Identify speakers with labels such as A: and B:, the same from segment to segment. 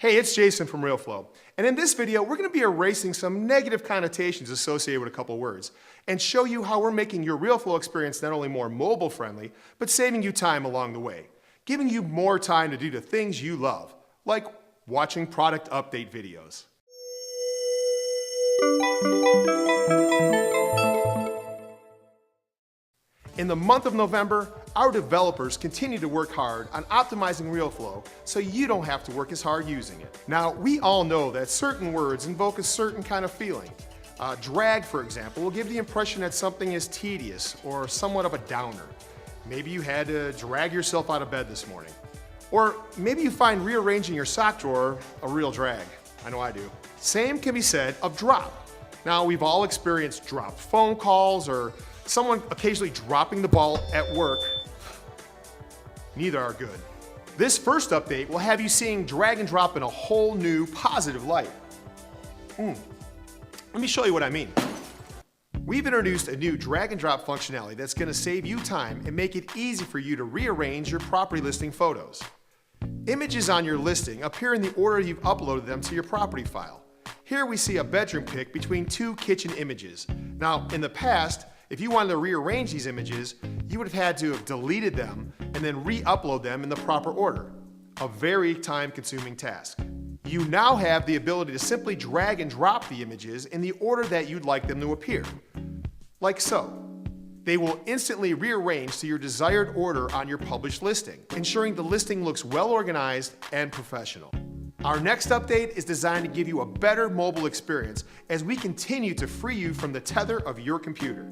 A: Hey, it's Jason from Realeflow, and in this video we're going to be erasing some negative connotations associated with a couple words and show you how we're making your Realeflow experience not only more mobile friendly, but saving you time along the way, giving you more time to do the things you love, like watching product update videos. In the month of November, our developers continue to work hard on optimizing Realeflow so you don't have to work as hard using it. Now, we all know that certain words invoke a certain kind of feeling. Drag, for example, will give the impression that something is tedious or somewhat of a downer. Maybe you had to drag yourself out of bed this morning. Or maybe you find rearranging your sock drawer a real drag. I know I do. Same can be said of drop. Now, we've all experienced dropped phone calls or someone occasionally dropping the ball at work. Neither are good. This first update will have you seeing drag and drop in a whole new positive light. Let me show you what I mean. We've introduced a new drag and drop functionality that's going to save you time and make it easy for you to rearrange your property listing photos. Images on your listing appear in the order you've uploaded them to your property file. Here we see a bedroom pic between two kitchen images. Now, in the past, if you wanted to rearrange these images, you would have had to have deleted them and then re-upload them in the proper order. A very time-consuming task. You now have the ability to simply drag and drop the images in the order that you'd like them to appear. Like so. They will instantly rearrange to your desired order on your published listing, ensuring the listing looks well organized and professional. Our next update is designed to give you a better mobile experience as we continue to free you from the tether of your computer.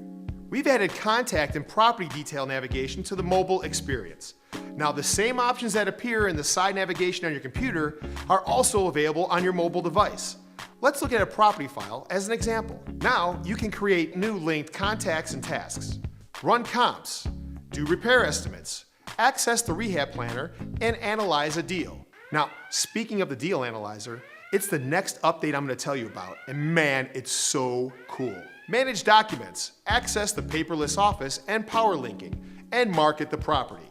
A: We've added contact and property detail navigation to the mobile experience. Now, the same options that appear in the side navigation on your computer are also available on your mobile device. Let's look at a property file as an example. Now, you can create new linked contacts and tasks, run comps, do repair estimates, access the rehab planner, and analyze a deal. Now, speaking of the deal analyzer, it's the next update I'm going to tell you about, and man, it's so cool. Manage documents, access the paperless office and power linking, and market the property.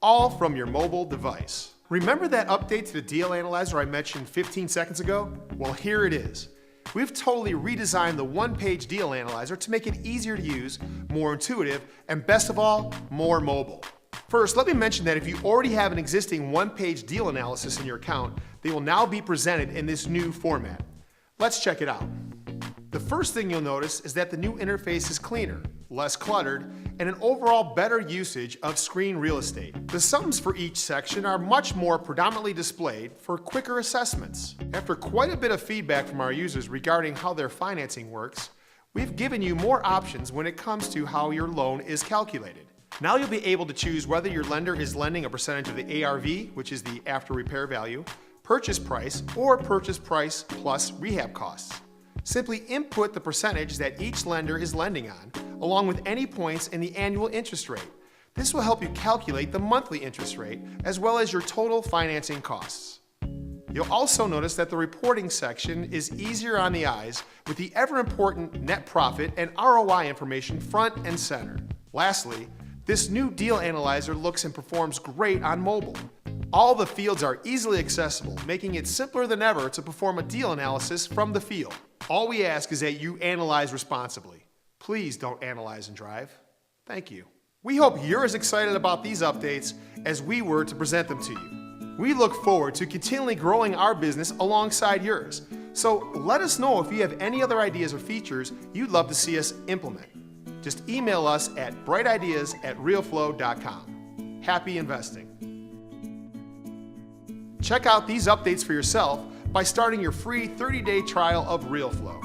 A: All from your mobile device. Remember that update to the deal analyzer I mentioned 15 seconds ago? Well, here it is. We've totally redesigned the one-page deal analyzer to make it easier to use, more intuitive, and best of all, more mobile. First, let me mention that if you already have an existing one-page deal analysis in your account, they will now be presented in this new format. Let's check it out. The first thing you'll notice is that the new interface is cleaner, less cluttered, and an overall better usage of screen real estate. The sums for each section are much more predominantly displayed for quicker assessments. After quite a bit of feedback from our users regarding how their financing works, we've given you more options when it comes to how your loan is calculated. Now you'll be able to choose whether your lender is lending a percentage of the ARV, which is the after repair value, purchase price, or purchase price plus rehab costs. Simply input the percentage that each lender is lending on, along with any points in the annual interest rate. This will help you calculate the monthly interest rate, as well as your total financing costs. You'll also notice that the reporting section is easier on the eyes, with the ever-important net profit and ROI information front and center. Lastly, this new deal analyzer looks and performs great on mobile. All the fields are easily accessible, making it simpler than ever to perform a deal analysis from the field. All we ask is that you analyze responsibly. Please don't analyze and drive. Thank you. We hope you're as excited about these updates as we were to present them to you. We look forward to continually growing our business alongside yours. So let us know if you have any other ideas or features you'd love to see us implement. Just email us at brightideas@realeflow.com. Happy investing. Check out these updates for yourself by starting your free 30-day trial of Realeflow.